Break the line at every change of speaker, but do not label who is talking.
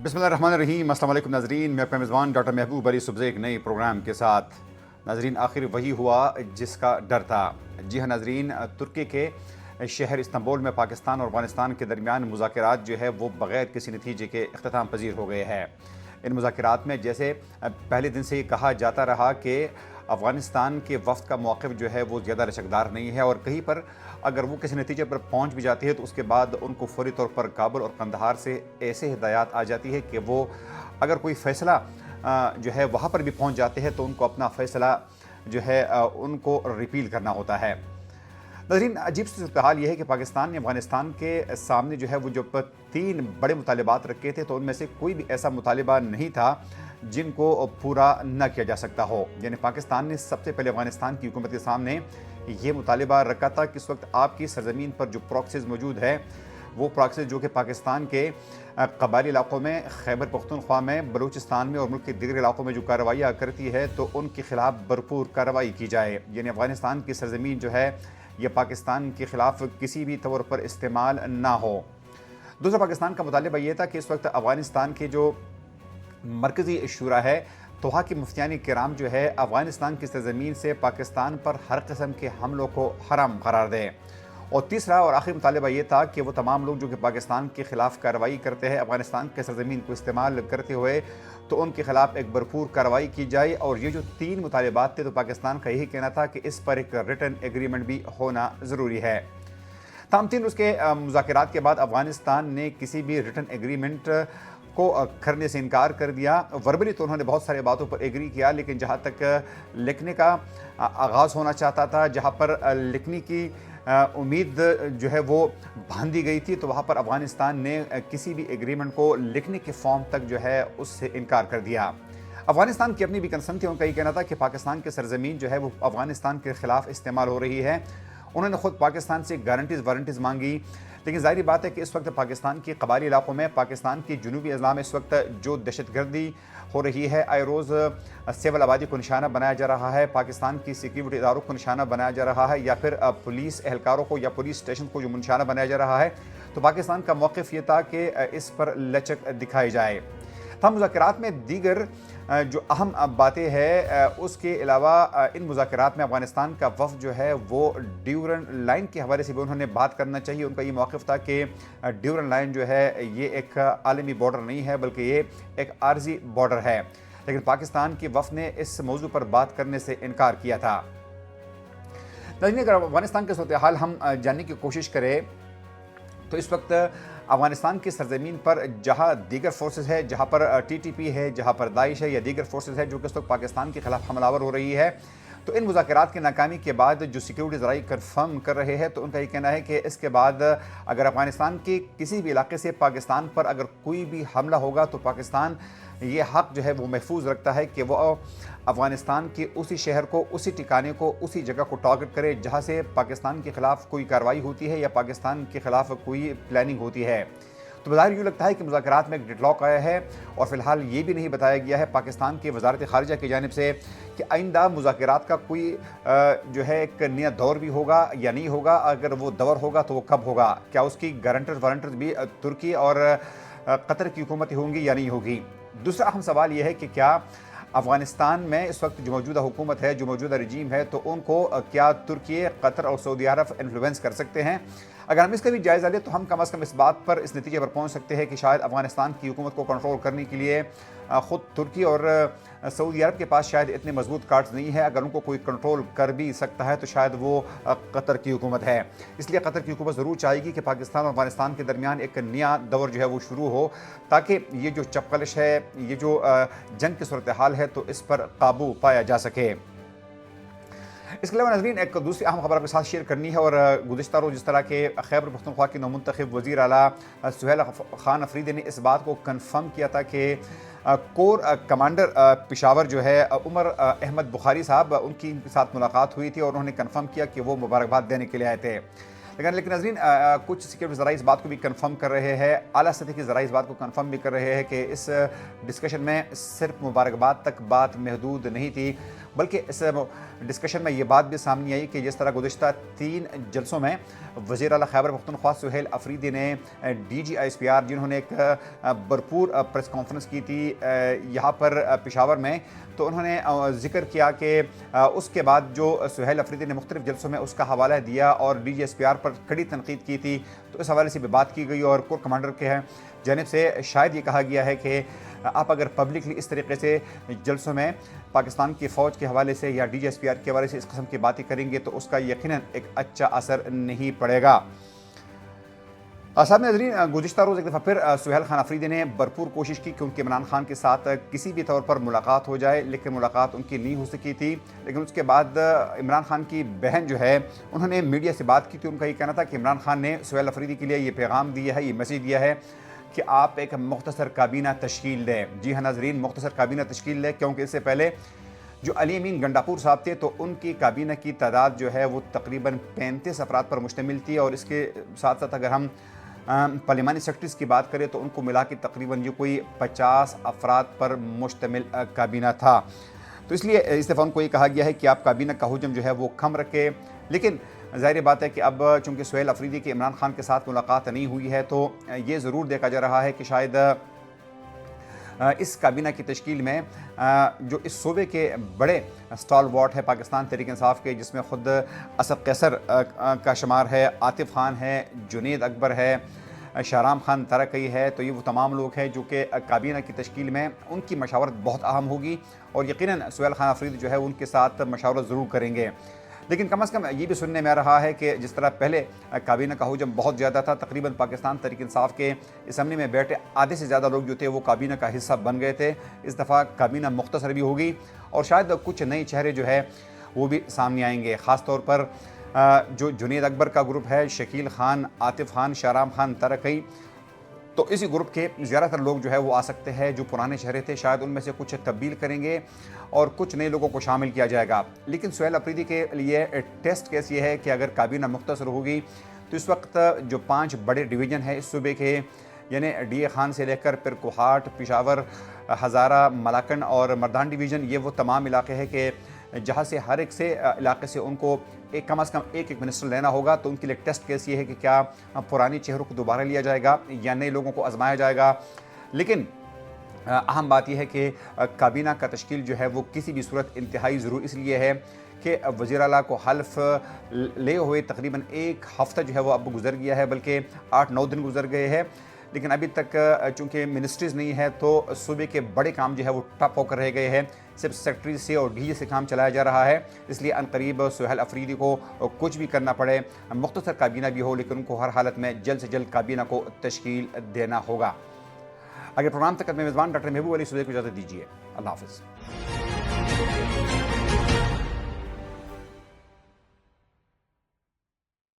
بسم اللہ الرحمن الرحیم۔ السلام علیکم ناظرین، میں اپنے میزبان ڈاکٹر محبوب علی صبح ایک نئے پروگرام کے ساتھ۔ ناظرین، آخر وہی ہوا جس کا ڈر تھا۔ جی ہاں ناظرین، ترکی کے شہر استنبول میں پاکستان اور افغانستان کے درمیان مذاکرات جو ہے وہ بغیر کسی نتیجے کے اختتام پذیر ہو گئے ہیں۔ ان مذاکرات میں جیسے پہلے دن سے یہ کہا جاتا رہا کہ افغانستان کے وفد کا موقف جو ہے وہ زیادہ لچکدار نہیں ہے، اور کہیں پر اگر وہ کسی نتیجے پر پہنچ بھی جاتی ہے تو اس کے بعد ان کو فوری طور پر کابل اور قندھار سے ایسے ہدایات آ جاتی ہے کہ وہ اگر کوئی فیصلہ جو ہے وہاں پر بھی پہنچ جاتے ہیں تو ان کو اپنا فیصلہ جو ہے ان کو ریپیل کرنا ہوتا ہے۔ ناظرین، عجیب سی صورتحال یہ ہے کہ پاکستان نے افغانستان کے سامنے جو ہے وہ جب 3 بڑے مطالبات رکھے تھے تو ان میں سے کوئی بھی ایسا مطالبہ نہیں تھا جن کو پورا نہ کیا جا سکتا ہو۔ یعنی پاکستان نے سب سے پہلے افغانستان کی حکومت کے سامنے یہ مطالبہ رکھا تھا کہ اس وقت آپ کی سرزمین پر جو پراکسیز موجود ہے، وہ پراکسیز جو کہ پاکستان کے قبائلی علاقوں میں، خیبر پختونخوا میں، بلوچستان میں اور ملک کے دیگر علاقوں میں جو کارروائیاں کرتی ہے تو ان کے خلاف بھرپور کارروائی کی جائے۔ یعنی افغانستان کی سرزمین جو ہے یہ پاکستان کے خلاف کسی بھی طور پر استعمال نہ ہو۔ دوسرا پاکستان کا مطالبہ یہ تھا کہ اس وقت افغانستان کے جو مرکزی شورا ہے تو وہاں کے مفتیان کرام جو ہے افغانستان کی سرزمین سے پاکستان پر ہر قسم کے حملوں کو حرام قرار دیں۔ اور تیسرا اور آخری مطالبہ یہ تھا کہ وہ تمام لوگ جو کہ پاکستان کے خلاف کارروائی کرتے ہیں افغانستان کے سرزمین کو استعمال کرتے ہوئے، تو ان کے خلاف ایک بھرپور کارروائی کی جائے۔ اور یہ جو 3 مطالبات تھے تو پاکستان کا یہی کہنا تھا کہ اس پر ایک ریٹن ایگریمنٹ بھی ہونا ضروری ہے۔ تاہم 3 روز کے مذاکرات کے بعد افغانستان نے کسی بھی ریٹن ایگریمنٹ کو کرنے سے انکار کر دیا۔ وربلی تو انہوں نے بہت سارے باتوں پر ایگری کیا، لیکن جہاں تک لکھنے کا آغاز ہونا چاہتا تھا، جہاں پر لکھنے کی امید جو ہے وہ باندھی گئی تھی، تو وہاں پر افغانستان نے کسی بھی ایگریمنٹ کو لکھنے کے فارم تک جو ہے اس سے انکار کر دیا۔ افغانستان کی اپنی بھی کنسرن تھی، ان کا یہ کہنا تھا کہ پاکستان کی سرزمین جو ہے وہ افغانستان کے خلاف استعمال ہو رہی ہے۔ انہوں نے خود پاکستان سے وارنٹیز مانگی، لیکن ظاہری بات ہے کہ اس وقت پاکستان کے قبائلی علاقوں میں، پاکستان کی جنوبی اضلاع میں اس وقت جو دہشت گردی ہو رہی ہے، آئے روز سول آبادی کو نشانہ بنایا جا رہا ہے، پاکستان کی سیکیورٹی اداروں کو نشانہ بنایا جا رہا ہے، یا پھر پولیس اہلکاروں کو یا پولیس اسٹیشن کو جو نشانہ بنایا جا رہا ہے، تو پاکستان کا موقف یہ تھا کہ اس پر لچک دکھائی جائے۔ تاہم مذاکرات میں دیگر جو اہم باتیں ہیں، اس کے علاوہ ان مذاکرات میں افغانستان کا وفد جو ہے وہ ڈیورنڈ لائن کے حوالے سے بھی انہوں نے بات کرنا چاہیے۔ ان کا یہ موقف تھا کہ ڈیورنڈ لائن جو ہے یہ ایک عالمی بارڈر نہیں ہے بلکہ یہ ایک عارضی بارڈر ہے، لیکن پاکستان کی وفد نے اس موضوع پر بات کرنے سے انکار کیا تھا۔ لیکن اگر افغانستان کی صورتحال ہم جاننے کی کوشش کریں تو اس وقت افغانستان کی سرزمین پر جہاں دیگر فورسز ہے، جہاں پر ٹی ٹی پی ہے، جہاں پر داعش ہے یا دیگر فورسز ہے جو کہ اس وقت پاکستان کے خلاف حملہ آور ہو رہی ہے، تو ان مذاکرات کی ناکامی کے بعد جو سیکیورٹی ذرائع کنفرم کر رہے ہیں تو ان کا یہ کہنا ہے کہ اس کے بعد اگر افغانستان کے کسی بھی علاقے سے پاکستان پر اگر کوئی بھی حملہ ہوگا تو پاکستان یہ حق جو ہے وہ محفوظ رکھتا ہے کہ وہ افغانستان کے اسی شہر کو، اسی ٹھکانے کو، اسی جگہ کو ٹارگٹ کرے جہاں سے پاکستان کے خلاف کوئی کارروائی ہوتی ہے یا پاکستان کے خلاف کوئی پلاننگ ہوتی ہے۔ تو بظاہر یوں لگتا ہے کہ مذاکرات میں ایک ڈیڈ لاک آیا ہے، اور فی الحال یہ بھی نہیں بتایا گیا ہے پاکستان کی وزارت خارجہ کی جانب سے کہ آئندہ مذاکرات کا کوئی جو ہے ایک نیا دور بھی ہوگا یا نہیں ہوگا۔ اگر وہ دور ہوگا تو وہ کب ہوگا؟ کیا اس کی وارنٹرز بھی ترکی اور قطر کی حکومتیں ہوں گی یا نہیں ہوگی؟ دوسرا اہم سوال یہ ہے کہ کیا افغانستان میں اس وقت جو موجودہ حکومت ہے، جو موجودہ رجیم ہے، تو ان کو کیا ترکی، قطر اور سعودی عرب انفلوئنس کر سکتے ہیں؟ اگر ہم اس کا بھی جائزہ لیں تو ہم کم از کم اس بات پر، اس نتیجے پر پہنچ سکتے ہیں کہ شاید افغانستان کی حکومت کو کنٹرول کرنے کے لیے خود ترکی اور سعودی عرب کے پاس شاید اتنے مضبوط کارڈز نہیں ہے۔ اگر ان کو کوئی کنٹرول کر بھی سکتا ہے تو شاید وہ قطر کی حکومت ہے۔ اس لیے قطر کی حکومت ضرور چاہے گی کہ پاکستان اور افغانستان کے درمیان ایک نیا دور جو ہے وہ شروع ہو، تاکہ یہ جو چپقلش ہے، یہ جو جنگ کی صورتحال ہے، تو اس پر قابو پایا جا سکے۔ اس کے علاوہ ناظرین ایک دوسری اہم خبر آپ کے ساتھ شیئر کرنی ہے، اور گزشتہ روز جس طرح کہ خیبر پختونخوا کے نومنتخب وزیر اعلیٰ سہیل خان افریدی نے اس بات کو کنفرم کیا تھا کہ کور کمانڈر پشاور جو ہے عمر احمد بخاری صاحب، ان کی ساتھ ملاقات ہوئی تھی اور انہوں نے کنفرم کیا کہ وہ مبارکباد دینے کے لیے آئے تھے۔ لیکن ناظرین کچھ سیکیورٹی ذرائع اس بات کو بھی کنفرم کر رہے ہیں، اعلیٰ سطح کے ذرائع اس بات کو کنفرم بھی کر رہے ہیں کہ اس ڈسکشن میں صرف مبارکباد تک بات محدود نہیں تھی، بلکہ اس ڈسکشن میں یہ بات بھی سامنے آئی کہ جس طرح گزشتہ 3 جلسوں میں وزیر اعلیٰ خیبر پختونخوا سہیل افریدی نے D G I S P R جنہوں نے ایک بھرپور پریس کانفرنس کی تھی یہاں پر پشاور میں، تو انہوں نے ذکر کیا کہ اس کے بعد جو سہیل افریدی نے مختلف جلسوں میں اس کا حوالہ دیا اور D G S P R پر کڑی تنقید کی تھی، تو اس حوالے سے بھی بات کی گئی اور کور کمانڈر کے جانب سے شاید یہ کہا گیا ہے کہ آپ اگر پبلکلی اس طریقے سے جلسوں میں پاکستان کی فوج کے حوالے سے یا D G S P R کے حوالے سے اس قسم کی باتیں کریں گے تو اس کا یقیناً ایک اچھا اثر نہیں پڑے گا۔ سامعین ناظرین، گزشتہ روز ایک دفعہ پھر سہیل خان افریدی نے بھرپور کوشش کی کہ ان کے عمران خان کے ساتھ کسی بھی طور پر ملاقات ہو جائے، لیکن ملاقات ان کی نہیں ہو سکی تھی۔ لیکن اس کے بعد عمران خان کی بہن جو ہے انہوں نے میڈیا سے بات کی تھی، ان کا یہ کہنا تھا کہ عمران خان نے سہیل افریدی کے لیے یہ پیغام دیا ہے، یہ میسیج دیا ہے کہ آپ ایک مختصر کابینہ تشکیل دیں۔ جی ہاں ناظرین، مختصر کابینہ تشکیل دیں، کیونکہ اس سے پہلے جو علی امین گنڈاپور صاحب تھے تو ان کی کابینہ کی تعداد جو ہے وہ تقریباً 35 افراد پر مشتمل تھی، اور اس کے ساتھ ساتھ اگر ہم پارلیمانی سیکرٹریز کی بات کریں تو ان کو ملا کے تقریباً یہ کوئی 50 افراد پر مشتمل کابینہ تھا۔ تو اس لیے اس دفعہ ان کو یہ کہا گیا ہے کہ آپ کابینہ کا حجم جو ہے وہ کم رکھیں، لیکن ظاہر بات ہے کہ اب چونکہ سہیل افریدی کے عمران خان کے ساتھ ملاقات نہیں ہوئی ہے تو یہ ضرور دیکھا جا رہا ہے کہ شاید اس کابینہ کی تشکیل میں جو اس صوبے کے بڑے سٹال واٹ ہے پاکستان تحریک انصاف کے، جس میں خود اسد قیصر کا شمار ہے، عاطف خان ہے، جنید اکبر ہے، شاہرام خان ترکی ہے، تو یہ وہ تمام لوگ ہیں جو کہ کابینہ کی تشکیل میں ان کی مشاورت بہت اہم ہوگی، اور یقیناً سہیل خان افریدی جو ہے ان کے ساتھ مشاورت ضرور کریں گے۔ لیکن کم از کم یہ بھی سننے میں آ رہا ہے کہ جس طرح پہلے کابینہ کا حجم بہت زیادہ تھا، تقریباً پاکستان تحریک انصاف کے اسمبلی میں بیٹھے آدھے سے زیادہ لوگ جو تھے وہ کابینہ کا حصہ بن گئے تھے، اس دفعہ کابینہ مختصر بھی ہوگی اور شاید کچھ نئے چہرے جو ہے وہ بھی سامنے آئیں گے، خاص طور پر جو جنید اکبر کا گروپ ہے، شکیل خان، عاطف خان، شاہرام خان ترکی، تو اسی گروپ کے زیادہ تر لوگ جو ہے وہ آ سکتے ہیں۔ جو پرانے چہرے تھے شاید ان میں سے کچھ تبدیل کریں گے اور کچھ نئے لوگوں کو شامل کیا جائے گا۔ لیکن سہیل افریدی کے لیے ٹیسٹ کیس یہ ہے کہ اگر کابینہ مختصر ہوگی تو اس وقت جو 5 بڑے ڈویژن ہیں اس صوبے کے، یعنی ڈی اے خان سے لے کر پھر کوہاٹ، پشاور، ہزارہ، ملاکنڈ اور مردان ڈویژن، یہ وہ تمام علاقے ہیں کہ جہاں سے ہر ایک سے علاقے سے ان کو کم از کم ایک منسٹر لینا ہوگا، تو ان کے لیے ٹیسٹ کیس یہ ہے کہ کیا پرانی چہروں کو دوبارہ لیا جائے گا یا نئے لوگوں کو آزمایا جائے گا۔ لیکن اہم بات یہ ہے کہ کابینہ کا تشکیل جو ہے وہ کسی بھی صورت انتہائی ضرور اس لیے ہے کہ وزیر اعلیٰ کو حلف لے ہوئے تقریباً 1 ہفتہ جو ہے وہ اب گزر گیا ہے، بلکہ 8-9 دن گزر گئے ہیں، لیکن ابھی تک چونکہ منسٹریز نہیں ہے تو صوبے کے بڑے کام جو ہے وہ ٹپ ہو کر رہ گئے ہیں، صرف سیکرٹری سے اور ڈی جی سے کام چلایا جا رہا ہے۔ اس لیے عنقریب سہیل افریدی کو کچھ بھی کرنا پڑے، مختصر کابینہ بھی ہو، لیکن ان کو ہر حالت میں جلد سے جلد کابینہ کو تشکیل دینا ہوگا۔ اگر پروگرام تک میں میزبان ڈاکٹر محبوب علی سبزیک کو اجازت دیجیے، اللہ حافظ۔